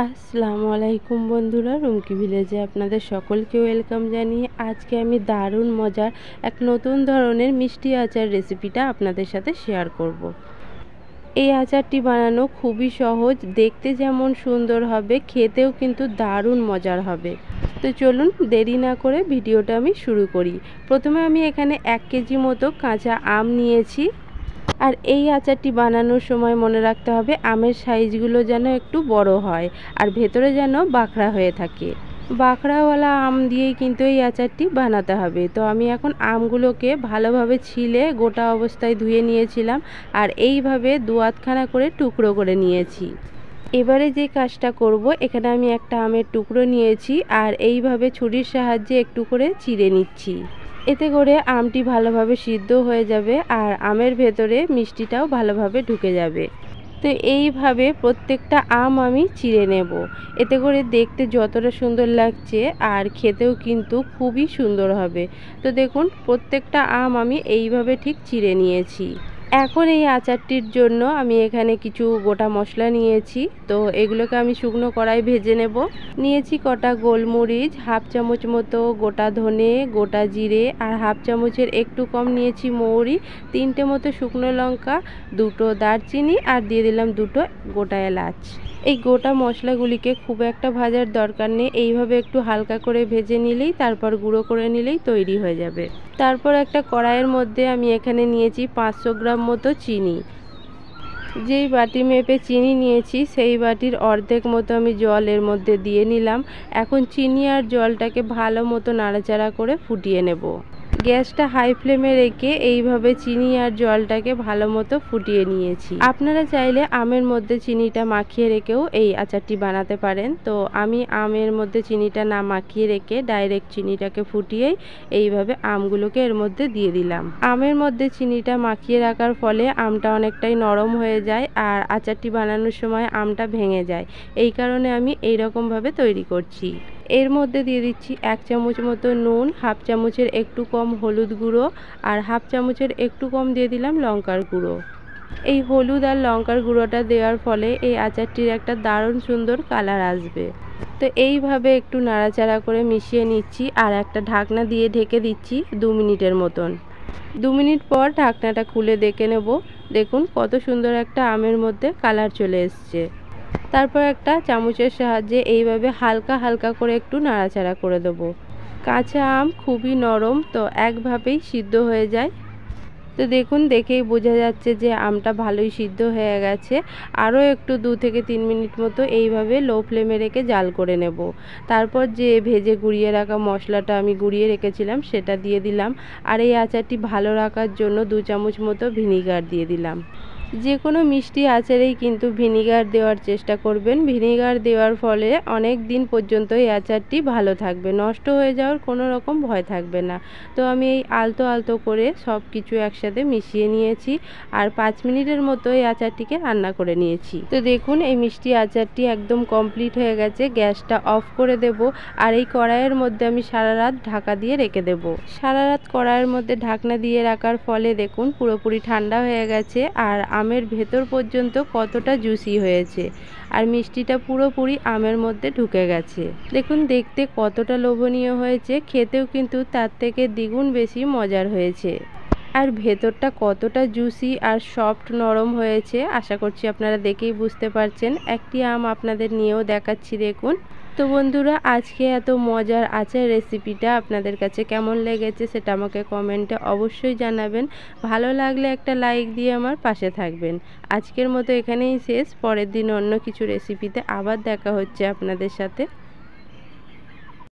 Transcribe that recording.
আসসালামু আলাইকুম বন্ধুরা, রুমকি ভিলেজে আপনাদের সকলকে ওয়েলকাম জানিয়ে আজকে আমি দারুণ মজার এক নতুন ধরনের মিষ্টি আচার রেসিপিটা আপনাদের সাথে শেয়ার করব। এই আচারটি বানানো খুবই সহজ, দেখতে যেমন সুন্দর হবে খেতেও কিন্তু দারুণ মজার হবে। তো চলুন দেরি না করে ভিডিওটা আমি শুরু করি। প্রথমে আমি এখানে 1 কেজি মতো কাঁচা আম নিয়েছি। আর এই আচারটি বানানোর সময় মনে রাখতে হবে আমের সাইজগুলো যেন একটু বড় হয় আর ভেতরে যেন বাঁকড়া হয়ে থাকে। বাঁকড়াওয়ালা আম দিয়েই কিন্তু এই আচারটি বানাতে হবে। তো আমি এখন আমগুলোকে ভালোভাবে ছিলে গোটা অবস্থায় ধুয়ে নিয়েছিলাম আর এইভাবে 2 আধখানা করে টুকরো করে নিয়েছি। এবারে যে কাজটা করব, এখানে আমি একটা আমের টুকরো নিয়েছি আর এইভাবে ছুরির সাহায্যে একটু করে চিড়ে নিচ্ছি। এতে করে আমটি ভালোভাবে সিদ্ধ হয়ে যাবে আর আমের ভেতরে মিষ্টিটাও ভালোভাবে ঢুকে যাবে। তো এইভাবে প্রত্যেকটা আম আমি চিড়ে নেব। এতে করে দেখতে যতটা সুন্দর লাগছে আর খেতেও কিন্তু খুবই সুন্দর হবে। তো দেখুন প্রত্যেকটা আম আমি এইভাবে ঠিক চিড়ে নিয়েছি। এখন এই আচারটির জন্য আমি এখানে কিছু গোটা মশলা নিয়েছি। তো এগুলোকে আমি শুকনো কড়াই ভেজে নেব। নিয়েছি কটা গোলমরিচ, হাফ চামচ মতো গোটা ধনে, গোটা জিরে আর হাফ চামচের একটু কম নিয়েছি মৌরি, 3টে মতো শুকনো লঙ্কা, 2টো দারচিনি আর দিয়ে দিলাম 2টো গোটা এলাচ। এই গোটা মশলাগুলিকে খুব একটা ভাজার দরকার নেই, এইভাবে একটু হালকা করে ভেজে নিলেই তারপর গুঁড়ো করে নিলেই তৈরি হয়ে যাবে। তারপর একটা কড়াইয়ের মধ্যে আমি এখানে নিয়েছি 500 গ্রাম মতো চিনি। যেই বাটি মেপে চিনি নিয়েছি সেই বাটির অর্ধেক মতো আমি জল এর মধ্যে দিয়ে নিলাম। এখন চিনি আর জলটাকে ভালো মতো নাড়াচাড়া করে ফুটিয়ে নেব। গ্যাসটা হাই ফ্লেমে রেখে এইভাবে চিনি আর জলটাকে ভালো মতো ফুটিয়ে নিয়েছি। আপনারা চাইলে আমের মধ্যে চিনিটা মাখিয়ে রেখেও এই আচারটি বানাতে পারেন। তো আমি আমের মধ্যে চিনিটা না মাখিয়ে রেখে ডাইরেক্ট চিনিটাকে ফুটিয়েই এইভাবে আমগুলোকে এর মধ্যে দিয়ে দিলাম। আমের মধ্যে চিনিটা মাখিয়ে রাখার ফলে আমটা অনেকটাই নরম হয়ে যায় আর আচারটি বানানোর সময় আমটা ভেঙে যায়। এই কারণে আমি এইরকমভাবে তৈরি করছি। এর মধ্যে দিয়ে দিচ্ছি 1 চামচ মতো নুন, হাফ চামচের একটু কম হলুদ গুঁড়ো আর হাফ চামচের একটু কম দিয়ে দিলাম লঙ্কার গুঁড়ো। এই হলুদ আর লঙ্কার গুঁড়োটা দেওয়ার ফলে এই আচারটির একটা দারুণ সুন্দর কালার আসবে। তো এইভাবে একটু নাড়াচাড়া করে মিশিয়ে নিচ্ছি আর একটা ঢাকনা দিয়ে ঢেকে দিচ্ছি 2 মিনিটের মতন। 2 মিনিট পর ঢাকনাটা খুলে দেখে নেব। দেখুন কত সুন্দর একটা আমের মধ্যে কালার চলে এসছে। তারপর একটা চামচের সাহায্যে এইভাবে হালকা হালকা করে একটু নাড়াচাড়া করে দেবো। কাঁচা আম খুবই নরম, তো একভাবেই সিদ্ধ হয়ে যায়। তো দেখুন দেখেই বোঝা যাচ্ছে যে আমটা ভালোই সিদ্ধ হয়ে গেছে। আরও একটু 2 থেকে 3 মিনিট মতো এইভাবে লো ফ্লেমে রেখে জাল করে নেব। তারপর যে ভেজে গুঁড়িয়ে রাখা মশলাটা আমি গুঁড়িয়ে রেখেছিলাম সেটা দিয়ে দিলাম আর এই আচারটি ভালো রাখার জন্য 2 চামচ মতো ভিনিগার দিয়ে দিলাম। যে কোনো মিষ্টি আচারেই কিন্তু ভিনিগার দেওয়ার চেষ্টা করবেন। ভিনিগার দেওয়ার ফলে অনেক দিন পর্যন্ত এই আচারটি ভালো থাকবে, নষ্ট হয়ে যাওয়ার কোনো রকম ভয় থাকবে না। তো আমি এই আলতো আলতো করে সব কিছু একসাথে মিশিয়ে নিয়েছি আর 5 মিনিটের মতো এই আচারটিকে রান্না করে নিয়েছি। তো দেখুন এই মিষ্টি আচারটি একদম কমপ্লিট হয়ে গেছে। গ্যাসটা অফ করে দেব আর এই কড়াইয়ের মধ্যে আমি সারা রাত ঢাকা দিয়ে রেখে দেব। সারা রাত কড়াইয়ের মধ্যে ঢাকনা দিয়ে রাখার ফলে দেখুন পুরোপুরি ঠান্ডা হয়ে গেছে আর আমের ভেতর পর্যন্ত কতটা জুসি হয়েছে আর মিষ্টিটা পুরোপুরি আমের মধ্যে ঢুকে গেছে। দেখুন দেখতে কতটা লোভনীয় হয়েছে, খেতেও কিন্তু তার থেকে দ্বিগুণ বেশি মজার হয়েছে। আর ভেতরটা কতটা জুসি আর সফট নরম হয়েছে আশা করছি আপনারা দেখেই বুঝতে পারছেন। একটি আম আপনাদের নিয়েও দেখাচ্ছি দেখুন। তো বন্ধুরা আজকে এত মজার আচার রেসিপিটা আপনাদের কাছে কেমন লেগেছে সেটা আমাকে কমেন্টে অবশ্যই জানাবেন। ভালো লাগলে একটা লাইক দিয়ে আমার পাশে থাকবেন। আজকের মতো এখানেই শেষ, পরের দিন অন্য কিছু রেসিপিতে আবার দেখা হচ্ছে আপনাদের সাথে।